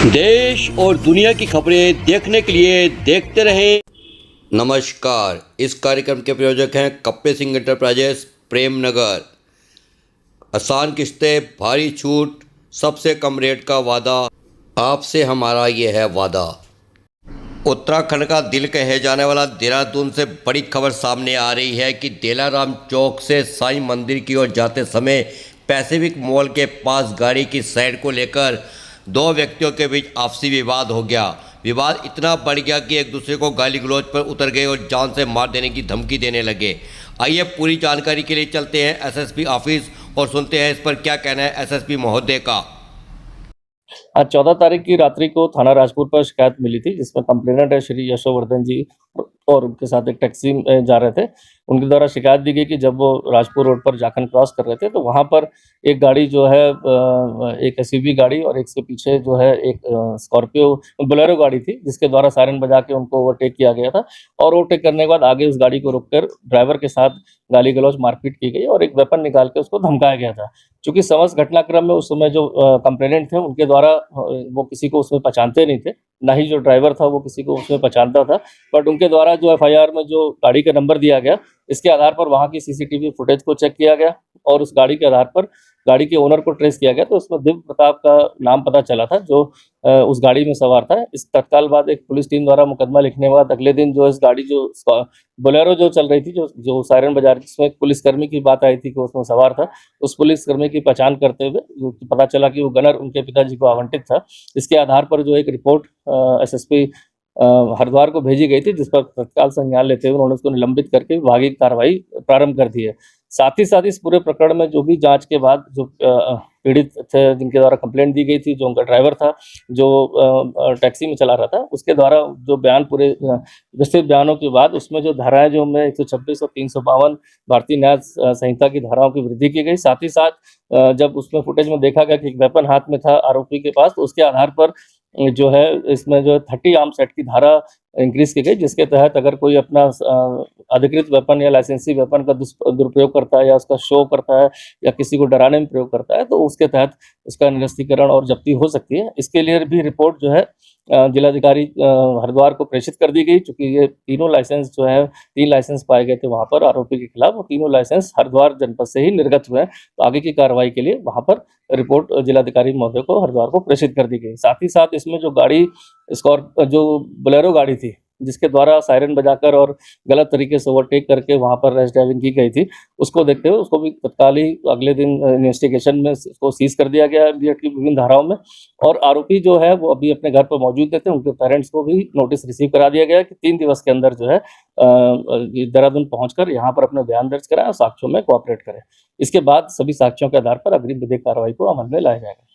देश और दुनिया की खबरें देखने के लिए देखते रहें। नमस्कार, इस कार्यक्रम के प्रायोजक हैं कप्पे सिंह एंटरप्राइजेस प्रेमनगर। आसान किस्तें, भारी छूट, सबसे कम रेट का वादा, आपसे हमारा ये है वादा। उत्तराखंड का दिल कहे जाने वाला देहरादून से बड़ी खबर सामने आ रही है कि देलाराम चौक से साईं मंदिर की ओर जाते समय पैसिफिक मॉल के पास गाड़ी की साइड को लेकर दो व्यक्तियों के बीच आपसी विवाद हो गया। विवाद इतना बढ़ गया कि एक दूसरे को गाली गलौज पर उतर गए और जान से मार देने की धमकी देने लगे। आइए पूरी जानकारी के लिए चलते हैं एसएसपी ऑफिस और सुनते हैं इस पर क्या कहना है एसएसपी महोदय का। आज 14 तारीख की रात्रि को थाना राजपुर पर शिकायत मिली थी, जिसमें कंप्लेनेंट है श्री यशोवर्धन जी और उनके साथ एक टैक्सी में जा रहे थे। उनके द्वारा शिकायत दी गई कि जब वो राजपुर रोड पर जाखन क्रॉस कर रहे थे तो वहां पर एक गाड़ी जो है एक एसयूवी गाड़ी और एक से पीछे जो है एक स्कॉर्पियो बोलेरो गाड़ी थी, जिसके द्वारा सायरन बजा के उनको ओवरटेक किया गया था। और ओवरटेक करने के बाद आगे उस गाड़ी को रोककर ड्राइवर के साथ गाली गलौज मारपीट की गई और एक वेपन निकाल के उसको धमकाया गया था। चूंकि समस्त घटनाक्रम में उस समय जो कंप्लेनेंट थे उनके द्वारा वो किसी को उसमें पहचानते नहीं थे, ना ही जो ड्राइवर था वो किसी को उसमें पहचानता था। बट उनके द्वारा जो एफआईआर में जो गाड़ी का नंबर दिया गया, इसके आधार पर वहां की सीसीटीवी फुटेज को चेक किया गया और उस गाड़ी के आधार पर गाड़ी के ओनर को ट्रेस किया गया। तो उसमें दिव्य प्रताप का नाम पता चला था जो उस गाड़ी में सवार था। इस तत्काल बाद एक पुलिस टीम द्वारा मुकदमा लिखने के बाद अगले दिन जो इस गाड़ी जो बोलेरो जो चल रही थी, जो सायरन बाजार, जिसमें एक पुलिसकर्मी की बात आई थी कि उसमें सवार था, उस पुलिसकर्मी की पहचान करते हुए पता चला कि वो गनर उनके पिताजी को आवंटित था। इसके आधार पर जो एक रिपोर्ट एसएसपी हरिद्वार को भेजी गई थी, जिस पर तत्काल संज्ञान लेते हुए उन्होंने उसको निलंबित करके विभागीय कार्रवाई प्रारंभ कर दी है। साथ ही साथ इस पूरे प्रकरण में जो भी जांच के बाद जो पीड़ित थे जिनके द्वारा कंप्लेंट दी गई थी, जो उनका ड्राइवर था जो टैक्सी में चला रहा था, उसके द्वारा जो बयान पूरे विस्तृत बयानों के बाद उसमें जो धाराएं जो हमें 126 और 352 भारतीय न्याय संहिता की धाराओं की वृद्धि की गई। साथ ही साथ जब उसमें फुटेज में देखा गया कि एक वेपन हाथ में था आरोपी के पास, तो उसके आधार पर जो है इसमें जो 30 आर्म्स एक्ट की धारा इंक्रीज की गई, जिसके तहत अगर कोई अपना अधिकृत वेपन या लाइसेंसी वेपन का दुरुपयोग करता है या उसका शो करता है या किसी को डराने में प्रयोग करता है तो उसके तहत उसका निरस्तीकरण और जब्ती हो सकती है। इसके लिए भी रिपोर्ट जो है जिलाधिकारी हरिद्वार को प्रेषित कर दी गई। चूंकि ये तीनों लाइसेंस जो है 3 लाइसेंस पाए गए थे वहां पर आरोपी के खिलाफ, वो तीनों लाइसेंस हरिद्वार जनपद से ही निर्गत हुए हैं। तो आगे की कार्रवाई के लिए वहां पर रिपोर्ट जिलाधिकारी महोदय को हरिद्वार को प्रेषित कर दी गई। साथ ही साथ इसमें जो गाड़ी जो बोलेरो गाड़ी थी, जिसके द्वारा सायरन बजाकर और गलत तरीके से ओवरटेक करके वहां पर रैश ड्राइविंग की गई थी, उसको देखते हुए उसको भी तत्काल ही अगले दिन इन्वेस्टिगेशन में उसको सीज कर दिया गया एक्ट की विभिन्न धाराओं में। और आरोपी जो है वो अभी अपने घर पर मौजूद थे, उनके पेरेंट्स को भी नोटिस रिसीव करा दिया गया कि 3 दिवस के अंदर जो है देहरादून पहुंचकर यहाँ पर अपने बयान दर्ज कराएं और साक्ष्यों में कोऑपरेट करें। इसके बाद सभी साक्ष्यों के आधार पर अग्रिम विधिक कार्रवाई को अमल में लाया जाएगा।